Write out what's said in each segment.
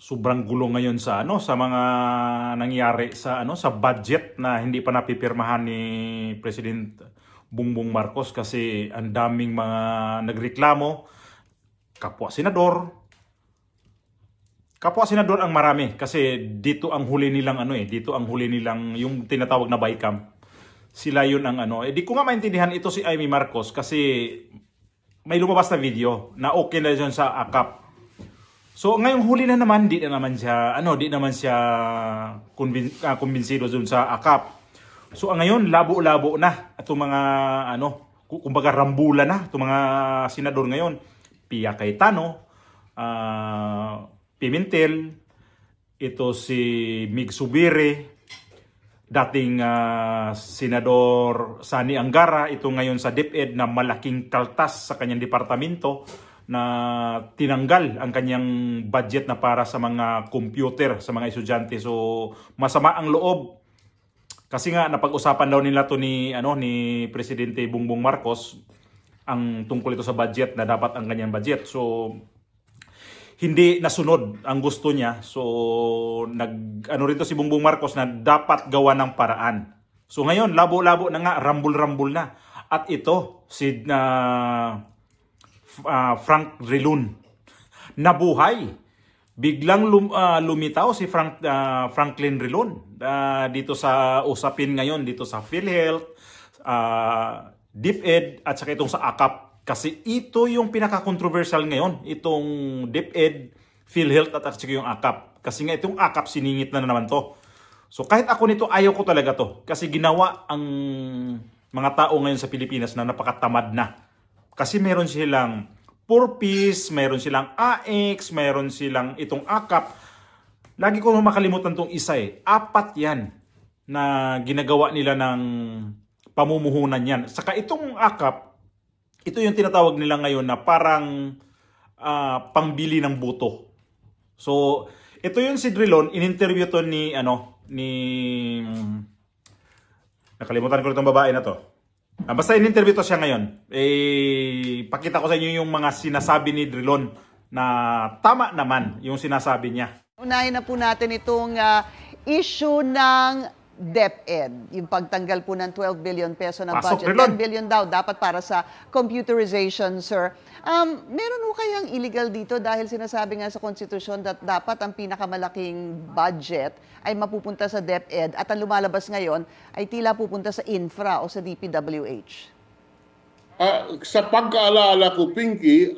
sobrang gulo ngayon sa sa mga nangyari sa sa budget na hindi pa napipirmahan ni President Bongbong Marcos kasi ang daming mga nagreklamo, kapwa senador. Kapwa senador ang marami kasi dito ang huli nilang dito ang huli nilang yung tinatawag na bycam. Sila yun ang di ko nga maintindihan ito si Amy Marcos kasi may lumabas na video na okay na dyan sa AKAP. So ngayong huli na naman, di naman siya kumbinsido dun sa AKAP. So ngayon labo-labo na itong mga kumbaga rambula na itong mga senador ngayon. Pia Cayetano, Pimentel, ito si Mig Zubiri, dating Senador Sani Angara, ito ngayon sa DepEd na malaking kaltas sa kanyang departamento na tinanggal ang kanyang budget na para sa mga computer sa mga estudyante. So masama ang loob kasi nga napag-usapan daw nila to ni Presidente Bongbong Marcos ang tungkol ito sa budget na dapat ang kanyang budget. So hindi nasunod ang gusto niya. So rito si Bongbong Marcos na dapat gawa ng paraan. So ngayon labo-labo na nga, rambul-rambul na. At ito si Frank Drilon nabuhay. Biglang lumitaw si Franklin Drilon dito sa usapin ngayon dito sa PhilHealth, DepEd at saka itong sa AKAP. Kasi ito yung pinaka-controversial ngayon, itong DepEd, PhilHealth at saka yung AKAP. Kasi nga itong AKAP siningit na naman to. So kahit ako nito, ayaw ko talaga to. Kasi ginawa ang mga tao ngayon sa Pilipinas na napakatamad na. Kasi meron silang purpose, meron silang AX, meron silang itong AKAP. Lagi ko makalimutan tong isa Apat yan na ginagawa nila ng pamumuhunan yan. Saka itong AKAP, ito yung tinatawag nila ngayon na parang pangbili ng buto. So, ito yung si Drilon, in-interview to ni nakalimutan ko itong babae na to. Basta in-interview to siya ngayon. Pakita ko sa inyo yung mga sinasabi ni Drilon na tama naman yung sinasabi niya. Unahin na po natin itong issue ng DepEd, yung pagtanggal po ng 12 billion peso ng Pasok, budget. Drilon. 10 billion daw dapat para sa computerization, sir. Meron po kayang illegal dito dahil sinasabi nga sa konstitusyon that dapat ang pinakamalaking budget ay mapupunta sa DepEd at ang lumalabas ngayon ay tila pupunta sa infra o sa DPWH. Sa pagkaalala ko, Pinky,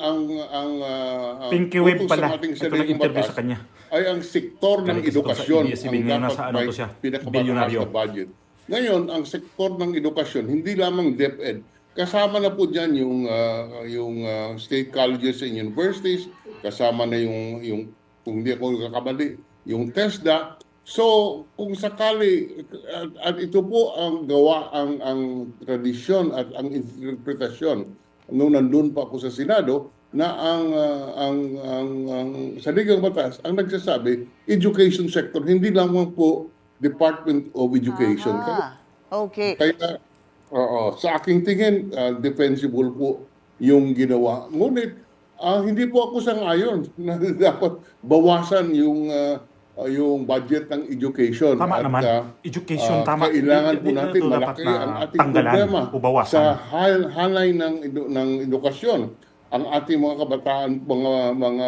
Pinky Web pala. Ating Ito nag-interview sa kanya. Ay ang sektor ng edukasyon ang dapat may pinakamataas na budget. Ngayon, ang sektor ng edukasyon, hindi lamang DepEd, kasama na po dyan yung state colleges and universities, kasama na yung kung hindi ako kakamali, yung TESDA. So, kung sakali, at ito po ang gawa, ang tradisyon at ang interpretasyon nung nandun pa ako sa Senado, na ang saligang batas ang nagsasabi education sector, hindi lamang po Department of Education. Okay. Kaya sa aking tingin defensible po yung ginawa. Ngunit hindi po ako sang-ayon na dapat bawasan yung budget ng education. Tama at, naman. Education, tama. Kailangan po natin malaki ang ating problema sa halay ng edukasyon. Ang ating mga kabataan, mga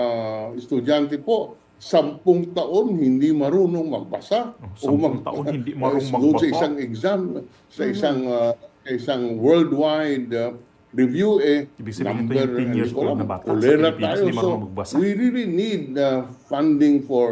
estudyante po, 10 taon hindi marunong magbasa. 10 taon hindi marunong magbasa. Sa isang exam, sa isang worldwide review, ibig sabihin ito yung 10 years old na bata sa Pilipinas, hindi marunong magbasa. We really need funding for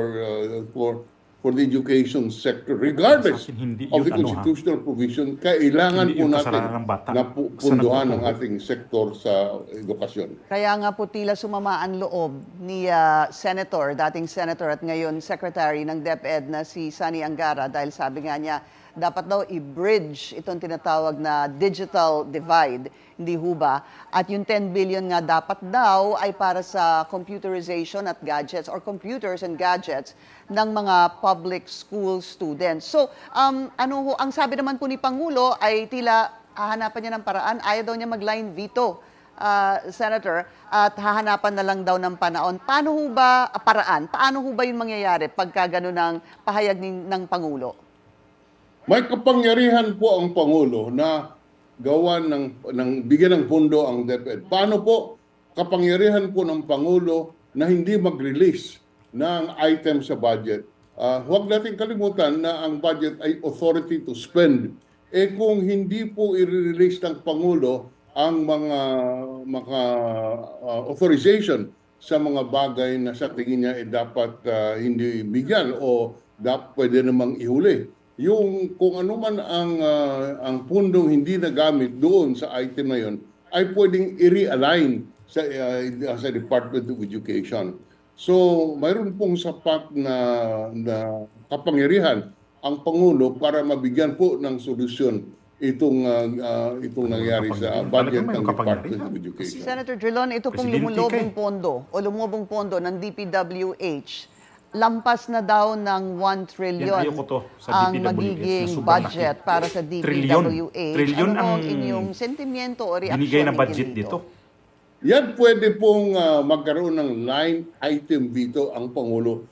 the education sector, regardless of the constitutional provision. Kailangan po natin na punduhan ang ating sektor sa edukasyon. Kaya nga po tila sumama ang loob ni dating Senator at ngayon Secretary ng DepEd na si Sani Angara dahil sabi nga niya, dapat daw i-bridge itong tinatawag na digital divide, hindi ho ba? At yung 10 billion nga dapat daw ay para sa computerization at gadgets or computers and gadgets ng mga public school students. So, ang sabi naman po ni Pangulo ay tila hahanapan niya ng paraan, ayaw daw niya mag-line veto Senator, at hahanapan na lang daw ng panahon. Paano ho ba, paraan? Paano ho ba yung mangyayari pagka gano'n ang pahayag ng Pangulo? May kapangyarihan po ang Pangulo na gawa ng bigyan ng pondo ang DepEd. Paano po? Kapangyarihan po ng Pangulo na hindi mag-release ng item sa budget. Huwag natin kalimutan na ang budget ay authority to spend. Kung hindi po i-release ng Pangulo ang mga authorization sa mga bagay na sa tingin niya dapat hindi bigyan o pwede namang ihuli. Yung kung ano man ang pundong hindi nagamit doon sa item na yon ay pwedeng i-realign sa Department of Education. So, mayroon pong sapat na kapangyarihan ang Pangulo para mabigyan po ng solusyon itong nangyari sa budget ng Department of Education. Senator Drilon, ito pong lumubong pondo ng DPWH, lampas na daw ng 1 trillion ang magiging budget para sa DPWH. Trillion ano ang inyong sentimiento o reaksyon binigay na budget dito? Yan pwede pong magkaroon ng line item dito ang Pangulo.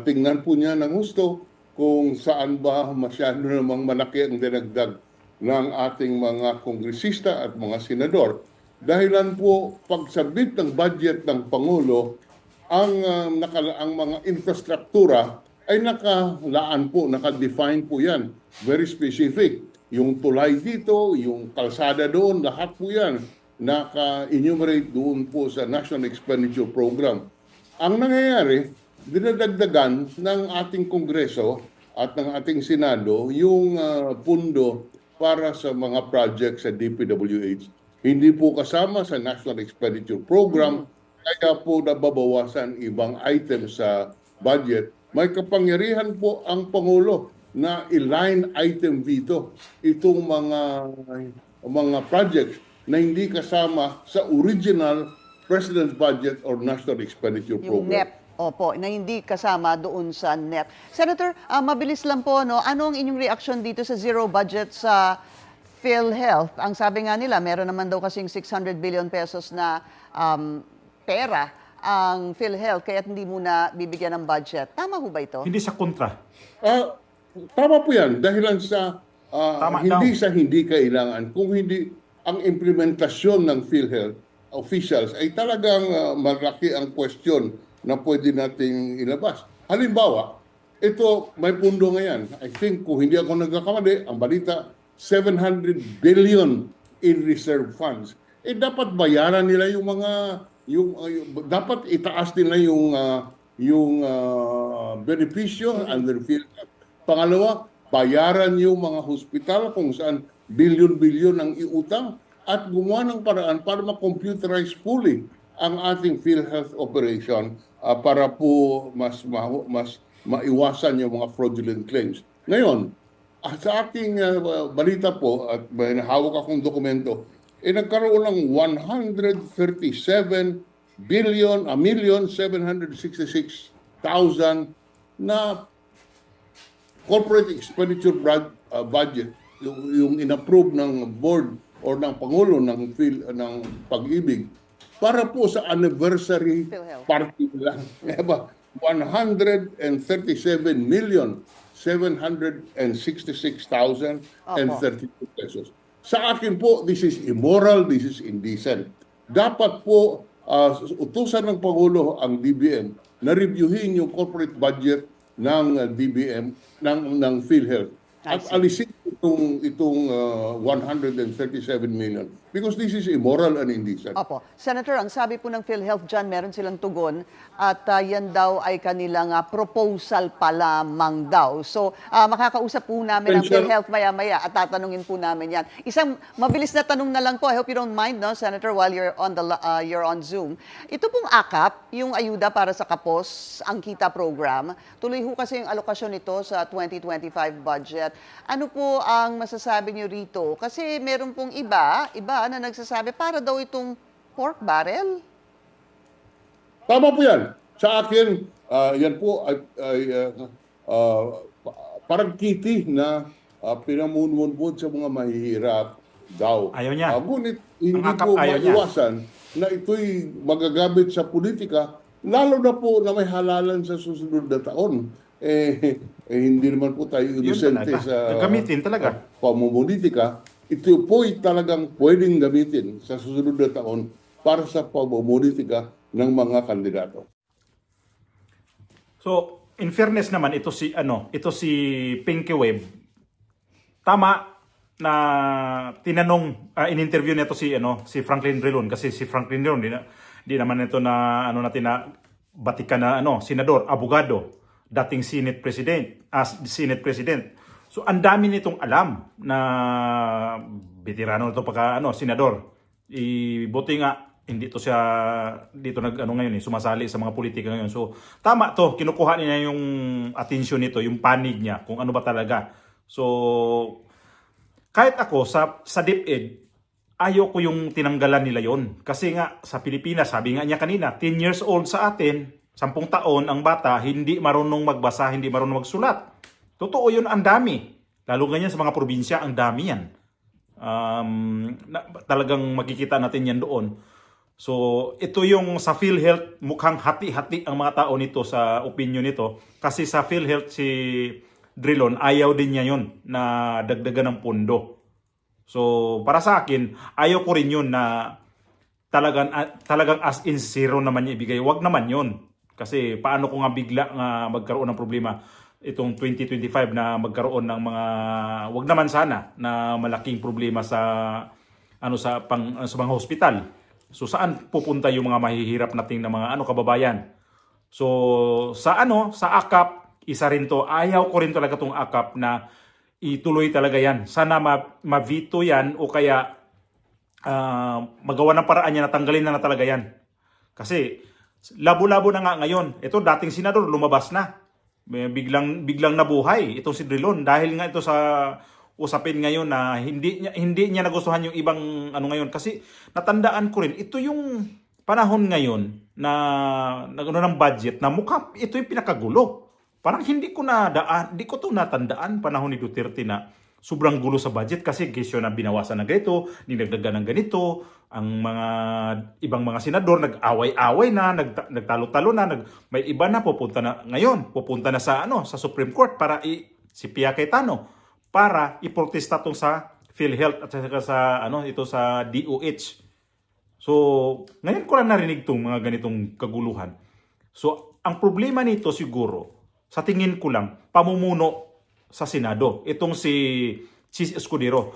Tingnan po niya ng gusto kung saan ba masyado namang malaki ang dinagdag ng ating mga kongresista at mga senador. Dahilan po pagsabit ng budget ng Pangulo, ang mga infrastruktura ay nakalaan po, nakadefine po yan. Very specific. Yung tulay dito, yung kalsada doon, lahat po yan naka-enumerate doon po sa National Expenditure Program. Ang nangyayari, dinadagdagan ng ating Kongreso at ng ating Senado yung pundo para sa mga project sa DPWH. Hindi po kasama sa National Expenditure Program, kaya po nababawasan ibang items sa budget. May kapangyarihan po ang Pangulo na i-line item dito itong mga projects na hindi kasama sa original President's Budget or National Expenditure Yung Program. NEP, opo, na hindi kasama doon sa NEP. Senator, mabilis lang po, no? Ano ang inyong reaksyon dito sa zero budget sa PhilHealth? Ang sabi nga nila, meron naman daw kasing 600 billion pesos na pera ang PhilHealth, kaya hindi muna bibigyan ng budget. Tama ho ba ito? Hindi sa kontra. Tama po yan. Dahilan sa hindi kailangan. Kung hindi, ang implementasyon ng PhilHealth officials ay talagang malaki ang question na pwede nating ilabas. Halimbawa, ito may pundo ngayon. I think kung hindi ako nagkakamali, ang balita 700 billion in reserve funds. Dapat bayaran nila yung dapat itaas nila yung benepisyo under PhilHealth. Pangalawa, bayaran yung mga hospital kung saan bilyon-bilyon ang iutang at gumawa ng paraan para ma-computerize fully ang ating PhilHealth operation para po mas maiwasan yung mga fraudulent claims. Ngayon, sa ating balita po at may hawak akong dokumento, nagkaroon ng 137,766,000 na corporate expenditure budget yung inapprove ng board or ng Pangulo ng Pag-ibig para po sa anniversary party lang. 137,766,032 pesos. Sa akin po, this is immoral, this is indecent. Dapat po utusan ng Pangulo ang DBM na reviewin yung corporate budget ng DBM, ng PhilHealth. At alisin itong 137 million because this is immoral and indecent. Opo. Senator, ang sabi po ng PhilHealth dyan, meron silang tugon at yan daw ay kanilang proposal pa lamang daw. So, makakausap po namin ang PhilHealth maya-maya at tatanungin po namin yan. Isang mabilis na tanong na lang po. I hope you don't mind, no, Senator, while you're on Zoom. Ito pong AKAP, yung ayuda para sa kapos, ang KITA program, tuloy ho kasi yung alokasyon nito sa 2025 budget. Ano po ang masasabi niyo rito? Kasi meron pong iba na nagsasabi para daw itong pork barrel. Tama po yan. Sa akin, yan po ay parang kitty na pinamunmunbod sa mga mahihirap daw. Ayaw niya. Ngunit hindi po maiwasan na ito'y magagamit sa politika, lalo na po na may halalan sa susunod na taon. Hindi naman po tayo inosente sa gagamitin talaga pamumulitika. Ito po'y talagang pwedeng gamitin sa susunod na taon para sa pamumulitika ng mga kandidato. So, in fairness naman, ito si Pinky Webb, tama na tinanong, in-interview nito si Franklin Drilon, kasi si Franklin Drilon di naman ito na batikan na senador, abogado, dating Senate President. So ang dami nitong alam na veterano nito pagka senador. Buti nga hindi to siya dito ngayon sumasali sa mga politika ngayon. So tama to, kinukuha niya yung atensyon nito, yung panig niya kung ano ba talaga. So kahit ako sa DepEd, ayoko yung tinanggalan nila yon. Kasi nga sa Pilipinas, sabi nga niya kanina, 10 years old sa atin, 10 taon ang bata, hindi marunong magbasa, hindi marunong magsulat. Totoo yun, ang dami. Lalo ganyan sa mga probinsya, ang dami yan. Talagang makikita natin yan doon. So, ito yung sa PhilHealth, mukhang hati-hati ang mga tao nito sa opinion nito. Kasi sa PhilHealth, si Drilon, ayaw din niya yun na dagdagan ng pondo. So, para sa akin, ayaw ko rin yun na talagang as in zero naman niya ibigay. Wag naman yun. Kasi paano ko nga bigla nga magkaroon ng problema itong 2025 na magkaroon ng mga, wag naman sana, na malaking problema sa mga hospital. So saan pupunta yung mga mahihirap nating na mga kababayan? So sa AKAP, isa rin to, ayaw ko rin talaga tong AKAP na ituloy talaga yan. Sana ma-veto yan o kaya magawa ng paraan niya na tanggalin na talaga yan. Kasi labo-labo na nga ngayon. Ito dating senador lumabas na. Biglang nabuhay itong si Drilon dahil nga ito sa usapin ngayon na hindi niya nagustuhan yung ibang ngayon, kasi natandaan ko rin ito yung panahon ngayon na ng budget na mukhang ito yung pinakagulo. Parang hindi ko to natandaan panahon ni Duterte na sobrang gulo sa budget, kasi kesyo na binawasan na ganito, dinagdagan ng ganito, ang mga ibang mga senador nag-away-away na, nagtalo-talo na, may iba na pupunta na sa Supreme Court para si Pia Cayetano para iprotesta tong sa PhilHealth at saka sa DOH. So, ngayon ko lang narinig tong mga ganitong kaguluhan. So, ang problema nito siguro, sa tingin ko lang, pamumuno sa Senado. Itong si Chis Escudero.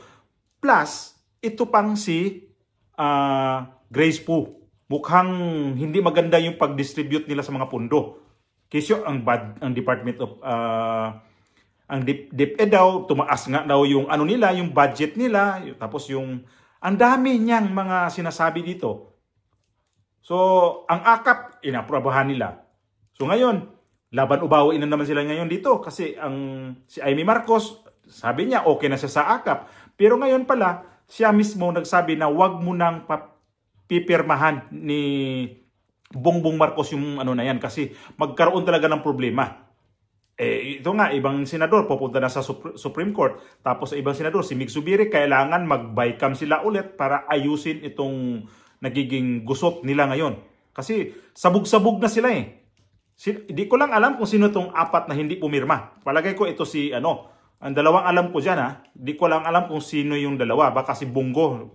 Plus, ito pang si Grace Poe. Mukhang hindi maganda yung pag-distribute nila sa mga pundo. Kisyo, ang Department of ang DepEd daw, tumaas nga daw yung yung budget nila, tapos ang dami niyang mga sinasabi dito. So, ang AKAP, inaprobahan nila. So ngayon, laban ubawi na naman sila ngayon dito, kasi si Amy Marcos, sabi niya okay na siya sa AKAP. Pero ngayon pala, siya mismo nagsabi na wag mo nang pipirmahan ni Bongbong Marcos yung na yan, kasi magkaroon talaga ng problema. Ito nga, ibang senador pupunta na sa Supreme Court, tapos ibang senador, si Mig Zubiri, kailangan mag-bycam sila ulit para ayusin itong nagiging gusot nila ngayon. Kasi sabog-sabog na sila Di ko lang alam kung sino itong apat na hindi pumirma. Palagay ko ito ang dalawang alam ko dyan Di ko lang alam kung sino yung dalawa, baka si Bongo.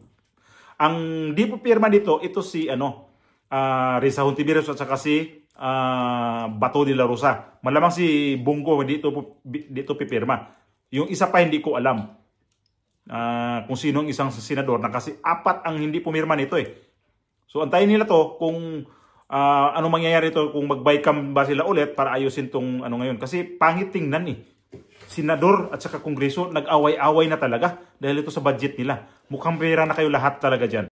Ang di pupirma dito, ito si Risa Hontiveros at saka si Bato de la Rosa. Malamang si Bongo dito pipirma. Yung isa pa hindi ko alam kung sino ang isang senador na, kasi apat ang hindi pumirma nito So antayin nila to kung ano mangyayari to, kung mag-bycam ba sila ulit para ayusin tong ngayon. Kasi pangit tingnan Senador at saka Kongreso nag-away-away na talaga dahil ito sa budget nila. Mukhang pera na kayo lahat talaga dyan.